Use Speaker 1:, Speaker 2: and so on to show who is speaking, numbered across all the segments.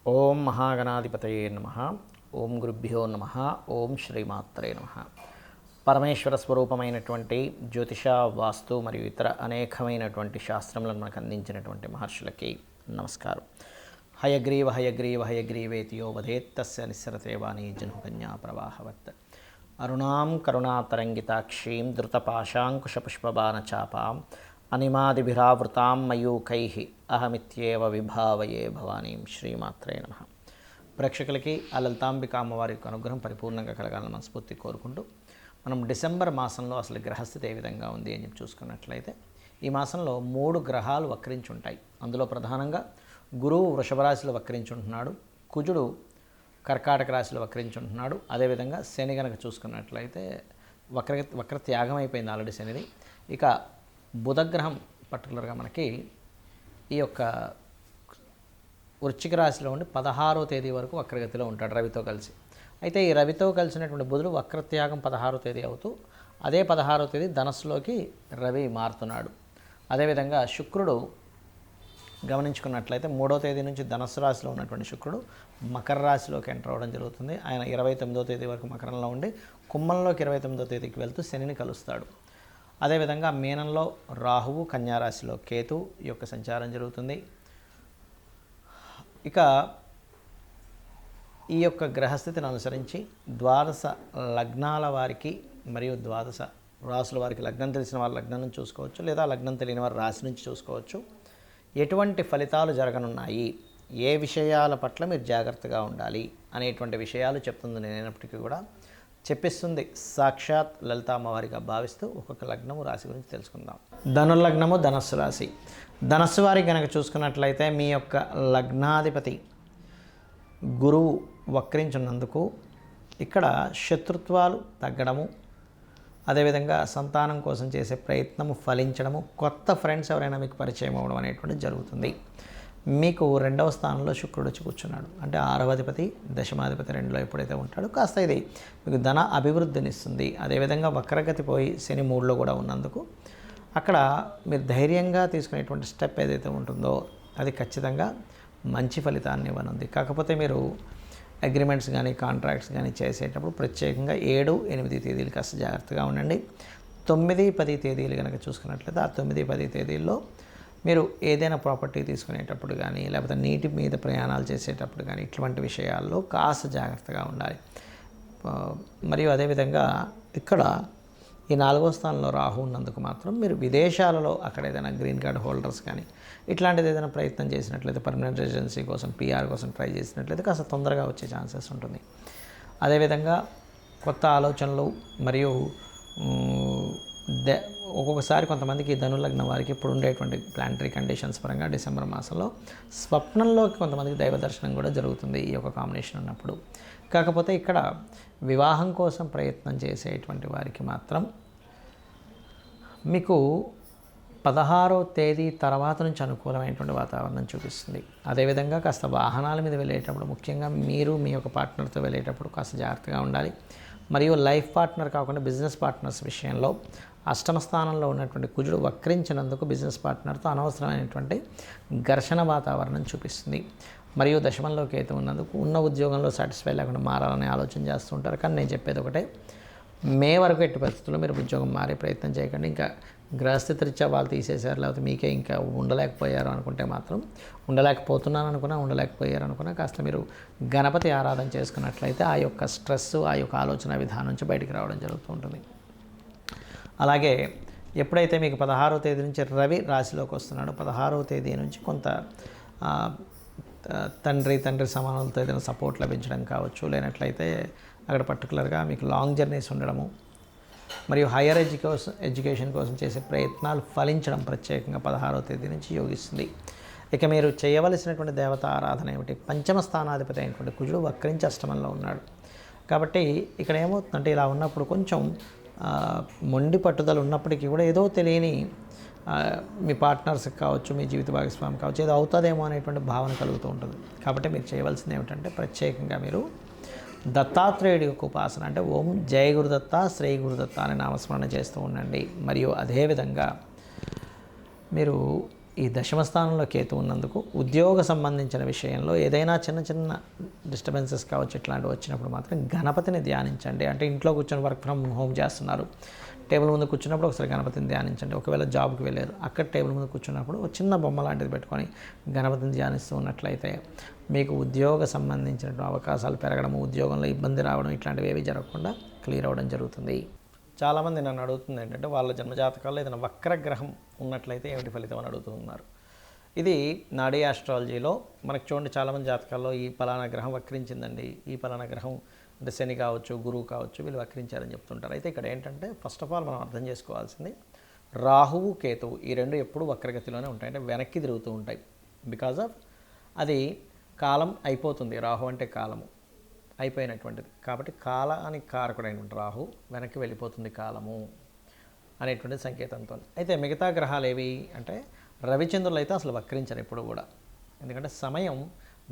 Speaker 1: ఓం మహాగణాధిపతయే నమః. ఓం గురుభ్యో నమః. ఓం శ్రీమాత్రే నమః. పరమేశ్వర స్వరూపమైనటువంటి జ్యోతిష, వాస్తు మరియు ఇతర అనేకమైనటువంటి శాస్త్రములను మనకు అందించినటువంటి మహర్షులకి నమస్కారం. హయగ్రీవ హయగ్రీవ హయగ్రీవేతియో వదేత్తస్య నిస్సరతే వాణి జనుకన్యా ప్రవాహవత్. అరుణాం కరుణాతరంగితాక్షీం ధృతపాశాంకుశపుష్పబాణచాపాం అనిమాదిభిరావృతాం మయూకైః అహమిత్యేవ విభావయే భవానీం. శ్రీమాత్రే నమః. ప్రేక్షకులకి ఆ లలితాంబిక అమ్మవారి యొక్క అనుగ్రహం పరిపూర్ణంగా కలగాలని మనస్ఫూర్తి కోరుకుంటూ, మనం డిసెంబర్ మాసంలో అసలు గ్రహస్థితి ఏ విధంగా ఉంది అని చెప్పి చూసుకున్నట్లయితే, ఈ మాసంలో 3 గ్రహాలు వక్రించి ఉంటాయి. అందులో ప్రధానంగా గురువు వృషభ రాశిలో వక్రించి ఉంటున్నాడు, కుజుడు కర్కాటక రాశిలో వక్రించి ఉంటున్నాడు. అదేవిధంగా శని కనుక చూసుకున్నట్లయితే వక్ర త్యాగం అయిపోయింది ఆల్రెడీ శనిది. ఇక బుధగ్రహం పర్టికులర్గా మనకి ఈ యొక్క వృశ్చిక రాశిలో ఉండి 16వ తేదీ వరకు వక్రగతిలో ఉంటాడు రవితో కలిసి. అయితే ఈ రవితో కలిసినటువంటి బుధుడు వక్రత్యాగం 16వ తేదీ అవుతూ, అదే 16వ తేదీ ధనస్సులోకి రవి మారుతున్నాడు. అదేవిధంగా శుక్రుడు గమనించుకున్నట్లయితే 3వ తేదీ నుంచి ధనస్సు రాశిలో ఉన్నటువంటి శుక్రుడు మకర రాశిలోకి ఎంటర్ అవ్వడం జరుగుతుంది. ఆయన 29వ తేదీ వరకు మకరంలో ఉండి కుంభంలోకి 29వ తేదీకి వెళ్తూ శనిని కలుస్తాడు. అదేవిధంగా మీనంలో రాహువు, కన్యారాశిలో కేతు యొక్క సంచారం జరుగుతుంది. ఇక ఈ యొక్క గ్రహస్థితిని అనుసరించి ద్వాదశ లగ్నాల వారికి మరియు ద్వాదశ రాశుల వారికి, లగ్నం తెలిసిన వారు లగ్నం నుంచి చూసుకోవచ్చు, లేదా లగ్నం తెలియని వారు రాశి నుంచి చూసుకోవచ్చు. ఎటువంటి ఫలితాలు జరగనున్నాయి, ఏ విషయాల పట్ల మీరు జాగ్రత్తగా ఉండాలి అనేటువంటి విషయాలు చెప్తుంది. నేనైనప్పటికీ కూడా చెప్పిస్తుంది సాక్షాత్ లలిత అమ్మవారిగా భావిస్తూ ఒక్కొక్క లగ్నము రాశి గురించి తెలుసుకుందాం. ధనుర్లగ్నము ధనస్సు రాశి. ధనస్సు వారికి కనుక చూసుకున్నట్లయితే మీ యొక్క లగ్నాధిపతి గురువు వక్రించున్నందుకు ఇక్కడ శత్రుత్వాలు తగ్గడము, అదేవిధంగా సంతానం కోసం చేసే ప్రయత్నము ఫలించడము, కొత్త ఫ్రెండ్స్ ఎవరైనా మీకు పరిచయం అవ్వడం అనేటువంటిది జరుగుతుంది. మీకు 2వ స్థానంలో శుక్రుడు వచ్చి కూర్చున్నాడు. అంటే 6వ అధిపతి దశమాధిపతి 2లో ఎప్పుడైతే ఉంటాడో కాస్త ఇది మీకు ధన అభివృద్ధినిస్తుంది. అదేవిధంగా వక్రగతి పోయి శని 3లో కూడా ఉన్నందుకు అక్కడ మీరు ధైర్యంగా తీసుకునేటువంటి స్టెప్ ఏదైతే ఉంటుందో అది ఖచ్చితంగా మంచి ఫలితాన్ని ఇవ్వనుంది. కాకపోతే మీరు అగ్రిమెంట్స్ కానీ కాంట్రాక్ట్స్ కానీ చేసేటప్పుడు ప్రత్యేకంగా 7, 8 తేదీలు కాస్త జాగ్రత్తగా ఉండండి. 9, 10 తేదీలు కనుక చూసుకున్నట్లయితే ఆ 9, 10 తేదీల్లో మీరు ఏదైనా ప్రాపర్టీ తీసుకునేటప్పుడు కానీ, లేకపోతే నీటి మీద ప్రయాణాలు చేసేటప్పుడు కానీ ఇటువంటి విషయాల్లో కాస్త జాగ్రత్తగా ఉండాలి. మరియు అదేవిధంగా ఇక్కడ ఈ 4వ స్థానంలో రాహు ఉన్నందుకు మాత్రం మీరు విదేశాలలో అక్కడ ఏదైనా గ్రీన్ కార్డ్ హోల్డర్స్ కానీ ఇట్లాంటిది ఏదైనా ప్రయత్నం చేసినట్లయితే, పర్మనెంట్ రెసిడెన్సీ కోసం PR కోసం ట్రై చేసినట్లయితే కాస్త తొందరగా వచ్చే ఛాన్సెస్ ఉంటుంది. అదేవిధంగా కొత్త ఆలోచనలు మరియు ఒక్కొక్కసారి కొంతమందికి ధనుర్లగ్నం వారికి ఇప్పుడు ఉండేటువంటి ప్లానటరీ కండిషన్స్ పరంగా డిసెంబర్ మాసంలో స్వప్నంలోకి కొంతమందికి దైవ దర్శనం కూడా జరుగుతుంది ఈ యొక్క కాంబినేషన్ ఉన్నప్పుడు. కాకపోతే ఇక్కడ వివాహం కోసం ప్రయత్నం చేసేటువంటి వారికి మాత్రం మీకు 16వ తేదీ తర్వాత నుంచి అనుకూలమైనటువంటి వాతావరణం చూపిస్తుంది. అదేవిధంగా కాస్త వాహనాల మీద వెళ్ళేటప్పుడు, ముఖ్యంగా మీరు మీ యొక్క పార్ట్నర్తో వెళ్ళేటప్పుడు కాస్త జాగ్రత్తగా ఉండాలి. మరియు లైఫ్ పార్ట్నర్ కాకుండా బిజినెస్ పార్ట్నర్స్ విషయంలో అష్టమ స్థానంలో ఉన్నటువంటి కుజుడు వక్రించినందుకు బిజినెస్ పార్ట్నర్తో అనవసరమైనటువంటి ఘర్షణ వాతావరణం చూపిస్తుంది. మరియు దశమంలో కేతు ఉన్నందుకు ఉన్న ఉద్యోగంలో సాటిస్ఫై లేకుండా మారాలని ఆలోచన చేస్తూ ఉంటారు. కానీ నేను చెప్పేది ఒకటే, మే వరకు ఎట్టి పరిస్థితుల్లో మీరు ఉద్యోగం మారే ప్రయత్నం చేయకండి. ఇంకా గ్రహస్థితి రీత్యా వాళ్ళు తీసేశారు, లేకపోతే మీకే ఇంకా ఉండలేకపోయారు అనుకుంటే మాత్రం, ఉండలేకపోతున్నాను అనుకున్నా, ఉండలేకపోయారు అనుకున్నా కాస్త మీరు గణపతి ఆరాధన చేసుకున్నట్లయితే ఆ యొక్క స్ట్రెస్, ఆ యొక్క ఆలోచన విధానం నుంచి బయటికి రావడం జరుగుతూ ఉంటుంది. అలాగే ఎప్పుడైతే మీకు 16వ తేదీ నుంచి రవి రాశిలోకి వస్తున్నాడో, 16వ తేదీ నుంచి కొంత తండ్రి సమానులతో ఏదైనా సపోర్ట్ లభించడం కావచ్చు, లేనట్లయితే అక్కడ పర్టికులర్గా మీకు లాంగ్ జర్నీస్ ఉండడము, మరియు హయ్యర్ ఎడ్యుకేషన్ కోసం చేసే ప్రయత్నాలు ఫలించడం ప్రత్యేకంగా 16వ తేదీ నుంచి యోగిస్తుంది. ఇక మీరు చేయవలసినటువంటి దేవత ఆరాధన ఏమిటి? పంచమ స్థానాధిపతి అయినటువంటి కుజుడు వక్రించి అష్టమంలో ఉన్నాడు. కాబట్టి ఇక్కడ ఏమవుతుందంటే, ఇలా ఉన్నప్పుడు కొంచెం మొండి పట్టుదల ఉన్నప్పటికీ కూడా ఏదో తెలియని మీ పార్ట్నర్స్కి కావచ్చు, మీ జీవిత భాగస్వామి కావచ్చు, ఏదో అవుతుందేమో అనేటువంటి భావన కలుగుతూ ఉంటుంది. కాబట్టి మీరు చేయవలసింది ఏమిటంటే, ప్రత్యేకంగా మీరు దత్తాత్రేయుడి యొక్క ఉపాసన, అంటే ఓం జయ గురుదత్త, శ్రీ గురుదత్త అనే నామస్మరణ చేస్తూ ఉండండి. మరియు అదేవిధంగా మీరు ఈ దశమ స్థానంలో కేతు ఉన్నందుకు ఉద్యోగ సంబంధించిన విషయంలో ఏదైనా చిన్న చిన్న డిస్టర్బెన్సెస్ కావచ్చు, ఇట్లాంటివి వచ్చినప్పుడు మాత్రం గణపతిని ధ్యానించండి. అంటే ఇంట్లో కూర్చొని వర్క్ ఫ్రమ్ హోమ్ చేస్తున్నారు, టేబుల్ ముందు కూర్చున్నప్పుడు ఒకసారి గణపతిని ధ్యానించండి. ఒకవేళ జాబ్కి వెళ్ళారు, అక్కడ టేబుల్ ముందు కూర్చున్నప్పుడు ఒక చిన్న బొమ్మ లాంటిది పెట్టుకొని గణపతిని ధ్యానిస్తూ ఉన్నట్లయితే మీకు ఉద్యోగ సంబంధించినటువంటి అవకాశాలు పెరగడం, ఉద్యోగంలో ఇబ్బంది రావడం ఇట్లాంటివి ఏవి జరగకుండా క్లియర్ అవ్వడం జరుగుతుంది. చాలామంది నన్ను అడుగుతుంది ఏంటంటే వాళ్ళ జన్మజాతకాల్లో ఏదైనా వక్రగ్రహం ఉన్నట్లయితే ఏమిటి ఫలితం అని అడుగుతున్నారు. ఇది నాడీ ఆస్ట్రాలజీలో మనకు చూడండి, చాలామంది జాతకాల్లో ఈ పలానా గ్రహం వక్రించిందండి, ఈ పలానా గ్రహం అంటే శని కావచ్చు, గురువు కావచ్చు, వీళ్ళు వక్రించారని చెప్తుంటారు. అయితే ఇక్కడ ఏంటంటే ఫస్ట్ ఆఫ్ ఆల్ మనం అర్థం చేసుకోవాల్సింది, రాహువు కేతువు ఈ రెండు ఎప్పుడు వక్రగతిలోనే ఉంటాయి, అంటే వెనక్కి తిరుగుతూ ఉంటాయి. బికాజ్ ఆఫ్ అది కాలం అయిపోతుంది, రాహు అంటే కాలము అయిపోయినటువంటిది కాబట్టి కాలానికి కారకుడైనటువంటి రాహు వెనక్కి వెళ్ళిపోతుంది కాలము అనేటువంటి సంకేతంతో. అయితే మిగతా గ్రహాలు ఏవి అంటే రవిచంద్రులు అయితే అసలు వక్రించరు ఎప్పుడు కూడా, ఎందుకంటే సమయం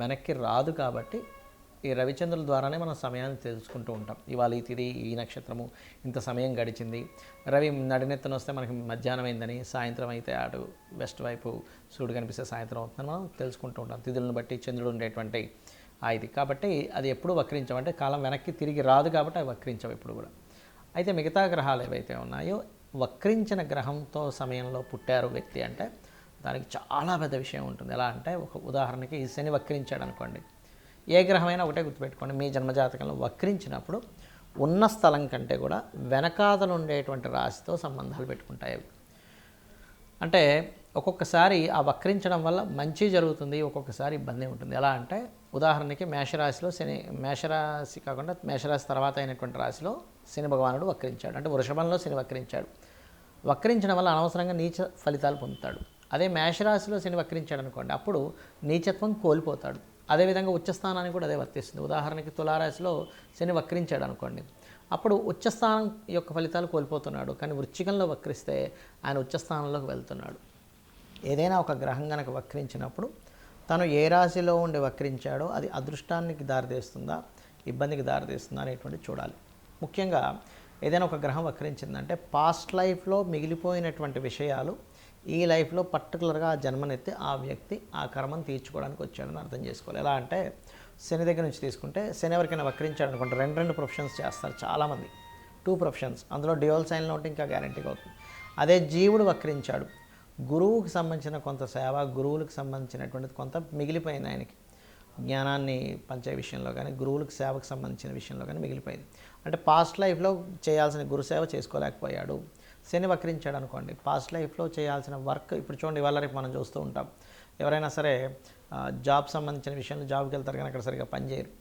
Speaker 1: వెనక్కి రాదు కాబట్టి ఈ రవిచంద్రుల ద్వారానే మనం సమయాన్ని తెలుసుకుంటూ ఉంటాం. ఇవాళ ఈ తిథి, ఈ నక్షత్రము, ఇంత సమయం గడిచింది, రవి నడినెత్తన వస్తే మనకి మధ్యాహ్నం అయిందని, సాయంత్రం అయితే అటు వెస్ట్ వైపు సూర్యుడు కనిపిస్తే సాయంత్రం అవుతుందని మనం తెలుసుకుంటూ ఉంటాం. తిథులను బట్టి చంద్రుడు ఉండేటువంటి ఇది కాబట్టి అది ఎప్పుడు వక్రించవు, అంటే కాలం వెనక్కి తిరిగి రాదు కాబట్టి అవి వక్రించవు ఎప్పుడు కూడా. అయితే మిగతా గ్రహాలు ఏవైతే ఉన్నాయో వక్రించిన గ్రహంతో సమయంలో పుట్టారు వ్యక్తి అంటే దానికి చాలా పెద్ద విషయం ఉంటుంది. ఎలా అంటే ఒక ఉదాహరణకి శని వక్రించాడు అనుకోండి, ఏ గ్రహమైనా ఒకటే గుర్తుపెట్టుకోండి, మీ జన్మజాతకంలో వక్రించినప్పుడు ఉన్న స్థలం కంటే కూడా వెనకాతలు ఉండేటువంటి రాశితో సంబంధాలు పెట్టుకుంటాయి. అంటే ఒక్కొక్కసారి ఆ వక్రించడం వల్ల మంచి జరుగుతుంది, ఒక్కొక్కసారి ఇబ్బంది ఉంటుంది. ఎలా అంటే ఉదాహరణకి మేషరాశిలో శని, మేషరాశి కాకుండా మేషరాశి తర్వాత అయినటువంటి రాశిలో శని భగవానుడు వక్రించాడు, అంటే వృషభంలో శని వక్రించాడు. వక్రించడం వల్ల అనవసరంగా నీచ ఫలితాలు పొందుతాడు. అదే మేషరాశిలో శని వక్రించాడు అనుకోండి, అప్పుడు నీచత్వం కోల్పోతాడు. అదేవిధంగా ఉచ్చస్థానానికి కూడా అదే వర్తిస్తుంది. ఉదాహరణకి తులారాశిలో శని వక్రించాడు అనుకోండి, అప్పుడు ఉచ్చస్థానం యొక్క ఫలితాలు కోల్పోతున్నాడు. కానీ వృశ్చికంలో వక్రిస్తే ఆయన ఉచ్చస్థానంలోకి వెళ్తున్నాడు. ఏదైనా ఒక గ్రహం కనుక వక్రించినప్పుడు తను ఏ రాశిలో ఉండి వక్రించాడో అది అదృష్టానికి దారితీస్తుందా, ఇబ్బందికి దారితీస్తుందా అనేటువంటి చూడాలి. ముఖ్యంగా ఏదైనా ఒక గ్రహం వక్రించిందంటే పాస్ట్ లైఫ్లో మిగిలిపోయినటువంటి విషయాలు ఈ లైఫ్లో పర్టికులర్గా ఆ జన్మనెత్తి ఆ వ్యక్తి ఆ కర్మను తీర్చుకోవడానికి వచ్చాడని అర్థం చేసుకోవాలి. ఎలా అంటే శని దగ్గర నుంచి తీసుకుంటే శని ఎవరికైనా వక్రించాడు అనుకుంటే రెండు ప్రొఫెషన్స్ చేస్తారు చాలామంది, 2 ప్రొఫెషన్స్, అందులో డ్యూయల్ సైన్లో ఉంటే ఇంకా గ్యారంటీగా అవుతుంది. అదే జీవుడు వక్రించాడు, గురువుకి సంబంధించిన కొంత సేవ, గురువులకు సంబంధించినటువంటిది కొంత మిగిలిపోయింది ఆయనకి, జ్ఞానాన్ని పంచే విషయంలో కానీ గురువులకు సేవకు సంబంధించిన విషయంలో కానీ మిగిలిపోయింది. అంటే పాస్ట్ లైఫ్లో చేయాల్సిన గురుసేవ చేసుకోలేకపోయాడు. శని వక్రించాడు అనుకోండి, పాస్ట్ లైఫ్లో చేయాల్సిన వర్క్ ఇప్పుడు చూడండి, ఇవాళ రేపు మనం చూస్తూ ఉంటాం, ఎవరైనా సరే జాబ్ సంబంధించిన విషయంలో జాబ్కి వెళ్తారు కానీ అక్కడ సరిగ్గా పనిచేయరు,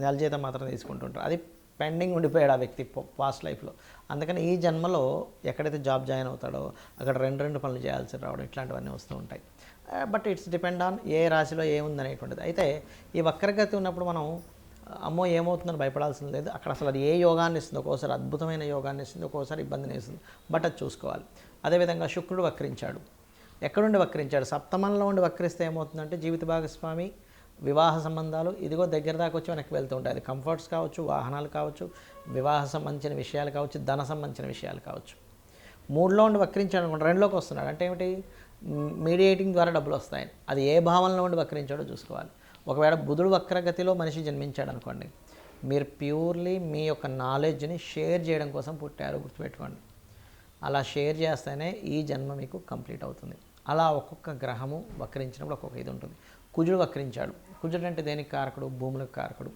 Speaker 1: నెల జీతం మాత్రం తీసుకుంటుంటారు. అది పెండింగ్ ఉండిపోయాడు ఆ వ్యక్తి పాస్ట్ లైఫ్లో. అందుకని ఈ జన్మలో ఎక్కడైతే జాబ్ జాయిన్ అవుతాడో అక్కడ రెండు పనులు చేయాల్సి రావడం ఇట్లాంటివన్నీ వస్తూ ఉంటాయి. But it's depend on a రాశిలో ఏముందనేటువంటిది. అయితే ఈ వక్రగతి ఉన్నప్పుడు మనం అమ్మో ఏమవుతుందని భయపడాల్సింది లేదు. అక్కడ అసలు అది ఏ యోగాన్ని ఇస్తుంది, ఒక్కోసారి అద్భుతమైన యోగాన్ని ఇస్తుంది, ఒక్కోసారి ఇబ్బందిని ఇస్తుంది. బట్ అది చూసుకోవాలి. అదేవిధంగా శుక్రుడు వక్రించాడు, ఎక్కడుండి వక్రించాడు, సప్తమంలో ఉండి వక్రిస్తే ఏమవుతుందంటే జీవిత భాగస్వామి, వివాహ సంబంధాలు ఇదిగో దగ్గర దాకా వచ్చి వెనక్కి వెళ్తూ ఉంటాయి. అది కంఫర్ట్స్ కావచ్చు, వాహనాలు కావచ్చు, వివాహ సంబంధించిన విషయాలు కావచ్చు, ధన సంబంధించిన విషయాలు కావచ్చు. 3లో ఉండి వక్రించాడు అనుకోండి, 2లోకి వస్తున్నాడు అంటే ఏమిటి, మీడియేటింగ్ ద్వారా డబ్బులు వస్తాయి. అది ఏ భావంలో ఉండి వక్రించాడో చూసుకోవాలి. ఒకవేళ బుధుడు వక్రగతిలో మనిషి జన్మించాడు అనుకోండి, మీరు ప్యూర్లీ మీ యొక్క నాలెడ్జ్ని షేర్ చేయడం కోసం పుట్టారు, గుర్తుపెట్టుకోండి. అలా షేర్ చేస్తేనే ఈ జన్మ మీకు కంప్లీట్ అవుతుంది. అలా ఒక్కొక్క గ్రహము వక్రించినప్పుడు ఒక్కొక్క ఇది ఉంటుంది. కుజుడు వక్రించాడు, కుజుడు అంటే దేనికి కారకుడు, భూములకు కారకుడు.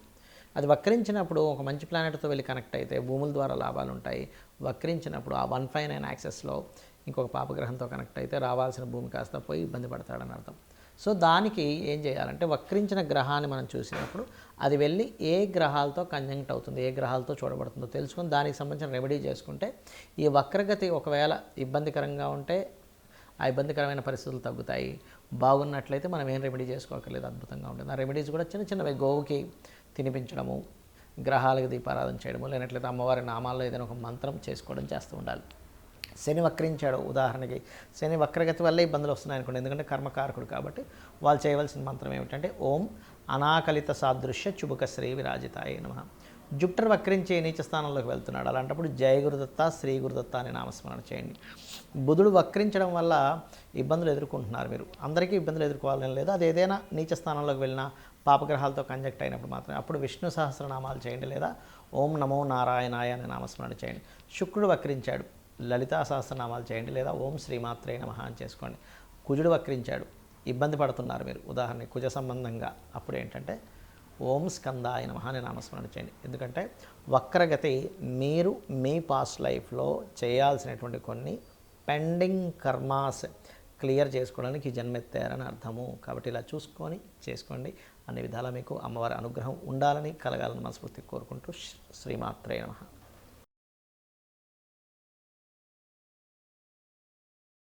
Speaker 1: అది వక్రించినప్పుడు ఒక మంచి ప్లానెట్తో వెళ్ళి కనెక్ట్ అయితే భూముల ద్వారా లాభాలు ఉంటాయి. వక్రించినప్పుడు ఆ 159 యాక్సెస్లో ఇంకొక పాపగ్రహంతో కనెక్ట్ అయితే రావాల్సిన భూమి కాస్త పోయి ఇబ్బంది పడతాడని అర్థం. సో దానికి ఏం చేయాలంటే వక్రించిన గ్రహాన్ని మనం చూసినప్పుడు అది వెళ్ళి ఏ గ్రహాలతో కంజంక్ట్ అవుతుంది, ఏ గ్రహాలతో చూడబడుతుందో తెలుసుకొని దానికి సంబంధించిన రెమెడీ చేసుకుంటే ఈ వక్రగతి ఒకవేళ ఇబ్బందికరంగా ఉంటే ఆ ఇబ్బందికరమైన పరిస్థితులు తగ్గుతాయి. బాగున్నట్లయితే మనం ఏం రెమెడీ చేసుకోకర్లేదు, అద్భుతంగా ఉంటుంది. ఆ రెమెడీస్ కూడా చిన్న చిన్నవి, గోవుకి తినిపించడము, గ్రహాలకు దీపారాధన చేయడము, లేనట్లయితే అమ్మవారి నామాల్లో ఏదైనా ఒక మంత్రం చేసుకోవడం చేస్తూ ఉండాలి. శని వక్రించాడు ఉదాహరణకి, శని వక్రగతి వల్ల ఇబ్బందులు వస్తున్నాయి అనుకోండి, ఎందుకంటే కర్మకారకుడు కాబట్టి వాళ్ళు చేయవలసిన మంత్రం ఏమిటంటే ఓం అనాకలిత సాదృశ్య చుబుక శ్రీ విరాజితాయ నమః. జూపిటర్ వక్రించి నీచ స్థానంలోకి వెళ్తున్నాడు. అలాంటప్పుడు జయ గురుదత్త, శ్రీ గురుదత్త అనే నామస్మరణ చేయండి. బుధుడు వక్రించడం వల్ల ఇబ్బందులు ఎదుర్కొంటున్నారు మీరు. అందరికీ ఇబ్బందులు ఎదుర్కోవాలని లేదు. అది ఏదైనా నీచ స్థానంలోకి వెళ్ళినా పాపగ్రహాలతో కంజక్ట్ అయినప్పుడు మాత్రమే. అప్పుడు విష్ణు సహస్రనామాలు చేయండి, లేదా ఓం నమో నారాయణాయ అనే నామస్మరణ చేయండి. శుక్రుడు వక్రించాడు, లలితా సహస్రనామాలు చేయండి, లేదా ఓం శ్రీమాత్రే నమః అని చేసుకోండి. కుజుడు వక్రించాడు, ఇబ్బంది పడుతున్నారు మీరు, ఉదాహరణకి కుజ సంబంధంగా, అప్పుడు ఏంటంటే ఓం స్కందాయ నమః అనే నామస్మరణ చేయండి. ఎందుకంటే వక్రగతి మీరు మీ పాస్ట్ లైఫ్లో చేయాల్సినటువంటి కొన్ని పెండింగ్ కర్మాస్ క్లియర్ చేసుకోవడానికి జన్మెత్తారని అర్థము. కాబట్టి ఇలా చూసుకొని చేసుకోండి. అన్ని విధాలా మీకు అమ్మవారి అనుగ్రహం ఉండాలని, కలగాలని మనస్ఫూర్తిగా కోరుకుంటూ శ్రీమాత్రే నమః.